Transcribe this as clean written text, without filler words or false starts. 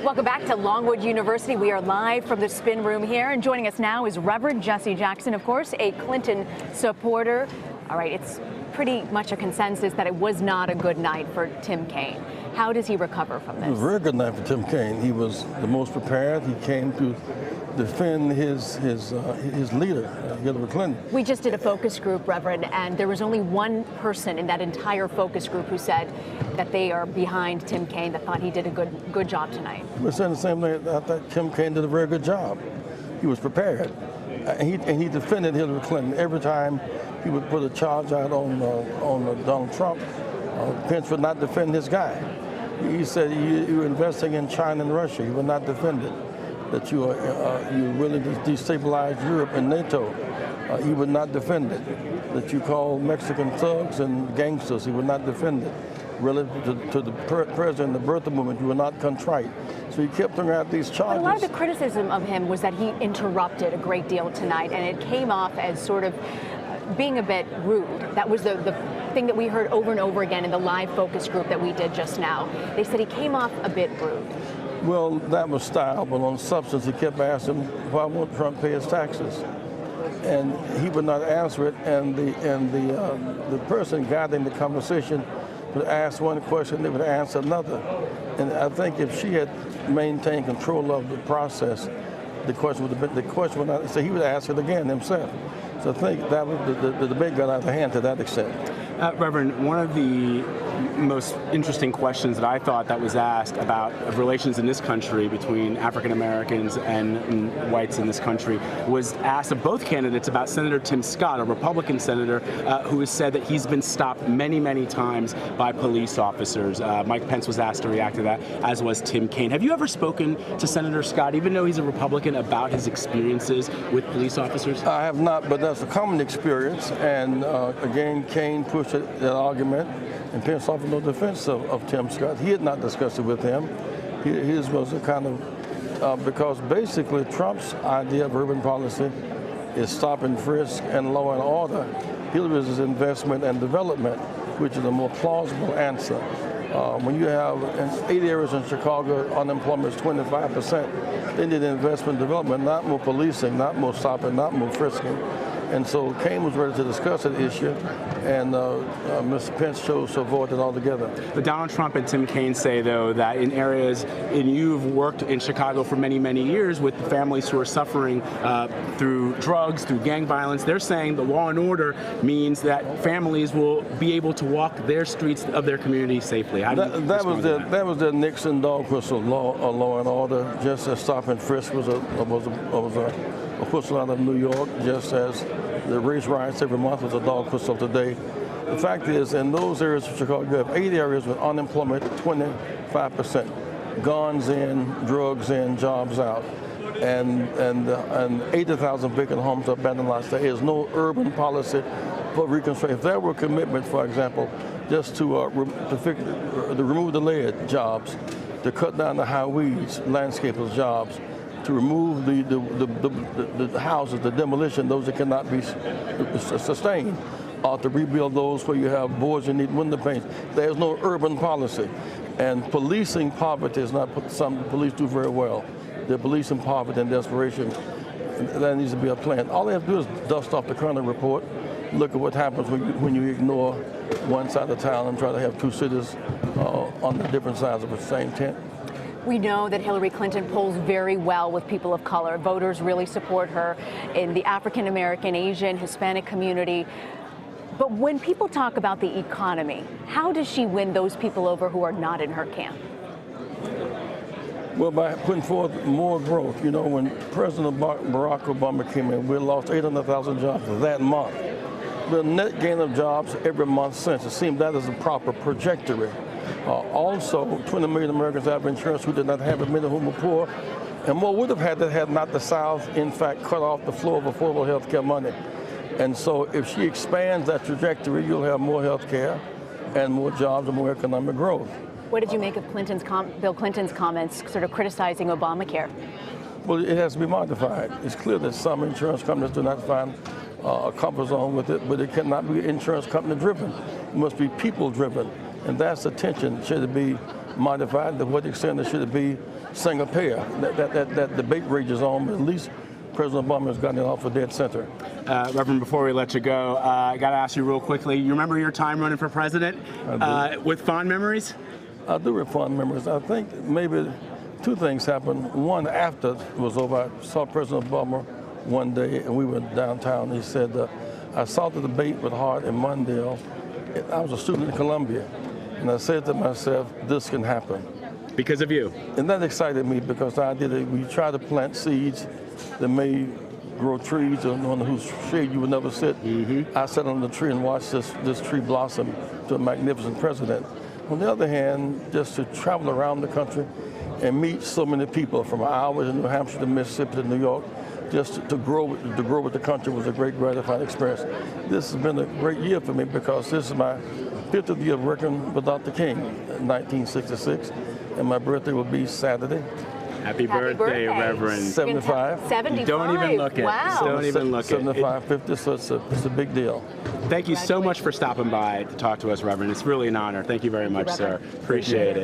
Welcome back to Longwood University. We are live from the spin room here, and joining us now is Rev Jesse Jackson, of course, a Clinton supporter. All right, it's pretty much a consensus that it was not a good night for Tim Kaine. How does he recover from this? It was a very good night for Tim Kaine. He was the most prepared. He came to defend his leader, Hillary Clinton. We just did a focus group, Reverend, and there was only one person in that entire focus group who said that they are behind Tim Kaine, that thought he did a good job tonight. We're saying the same thing. I thought Tim Kaine did a very good job. He was prepared, and he defended Hillary Clinton every time he would put a charge out on Donald Trump. Pence would not defend his guy. He said you're investing in China and Russia. He would not defend it. That you're willing to destabilize Europe and NATO. He would not defend it. That you call Mexican thugs and gangsters. He would not defend it. Relative to the president, the birther movement, you were not contrite. So he kept throwing out these charges. But a lot of the criticism of him was that he interrupted a great deal tonight, and it came off as sort of being a bit rude. That was the thing that we heard over and over again in the live focus group that we did just now. They said he came off a bit rude. Well, that was style, but on substance, he kept asking, why won't Trump pay his taxes? And he would not answer it, and the person guiding the conversation would ask one question, they would answer another. And I think if she had maintained control of the process, the question would not, so he would ask it again himself. So I think that was the debate got out of hand to that extent. Reverend, one of the most interesting questions that I thought that was asked about relations in this country between African Americans and whites in this country was asked of both candidates about Senator Tim Scott, a Republican senator who has said that he's been stopped many, many times by police officers. Mike Pence was asked to react to that, as was Tim Kaine. Have you ever spoken to Senator Scott, even though he's a Republican, about his experiences with police officers? I have not, but that's a common experience. And again, Kaine pushed that argument, and Pence offered no defense of Tim Scott. He had not discussed it with him. His was a kind of, because basically Trump's idea of urban policy is stop and frisk and law and order. Hillary's is investment and development, which is a more plausible answer. When you have in 8 areas in Chicago, unemployment is 25%, they need investment and development, not more policing, not more stopping, not more frisking. And so Kaine was ready to discuss that issue, and Mr. Pence chose to avoid it altogether. But Donald Trump and Tim Kaine say, though, that in areas, and you've worked in Chicago for many, many years with the families who are suffering through drugs, through gang violence, they're saying the law and order means that families will be able to walk their streets of their community safely. How do you respond to that? That was the Nixon dog whistle, law and order, just as stop and frisk was a whistle out of New York, just as the race riots every month was a dog whistle today. The fact is, in those areas of Chicago, you have 8 areas with unemployment 25%, guns in, drugs in, jobs out, and 80,000 vacant homes, abandoned lots. There is no urban policy for reconstruction. If there were a commitment, for example, just to remove the lead jobs, to cut down the high weeds, landscapers jobs, to remove the houses, the demolition, those that cannot be sustained, or to rebuild those where you have boards and need window panes. There's no urban policy. And policing poverty is not something police do very well. They're policing poverty and desperation. That needs to be a plan. All they have to do is dust off the Kerner report, look at what happens when you ignore one side of town and try to have two cities on the different sides of the same tent. We know that Hillary Clinton polls very well with people of color. Voters really support her in the African American, Asian, Hispanic community. But when people talk about the economy, how does she win those people over who are not in her camp? Well, by putting forth more growth. You know, when President Barack Obama came in, we lost 800,000 jobs that month. The net gain of jobs every month since, it seemed that is a proper trajectory. Also, 20 million Americans have insurance who did not have it, many of whom were poor, and more would have had that had not the South, in fact, cut off the flow of affordable health care money. And so if she expands that trajectory, you'll have more health care and more jobs and more economic growth. What did you make of Bill Clinton's comments sort of criticizing Obamacare? Well, it has to be modified. It's clear that some insurance companies do not find a comfort zone with it, but it cannot be insurance company driven. It must be people driven. And that's the tension. Should it be modified. To what extent should it be single payer? That debate rages on, but at least President Obama has gotten it off a dead center. Reverend, before we let you go, I got to ask you real quickly, you remember your time running for president with fond memories? I do have fond memories. I think maybe two things happened. One, after it was over, I saw President Obama one day, and we went downtown. He said, I saw the debate with Hart and Mondale. I was a student in Columbia, and I said to myself, this can happen. Because of you? And that excited me because we tried to plant seeds that may grow trees on whose shade you would never sit. I sat on the tree and watched this tree blossom to a magnificent president. On the other hand, just to travel around the country and meet so many people from Iowa to New Hampshire to Mississippi to New York, just to grow with the country was a great gratifying experience. This has been a great year for me because this is my 50th year of working with Dr. King in 1966, and my birthday will be Saturday. Happy birthday, Reverend. 75. 75. Don't even look it. Wow. Don't even look it. 75, 50, so it's a big deal. Thank you so much for stopping by to talk to us, Reverend. It's really an honor. Thank you very much, sir. Appreciate it.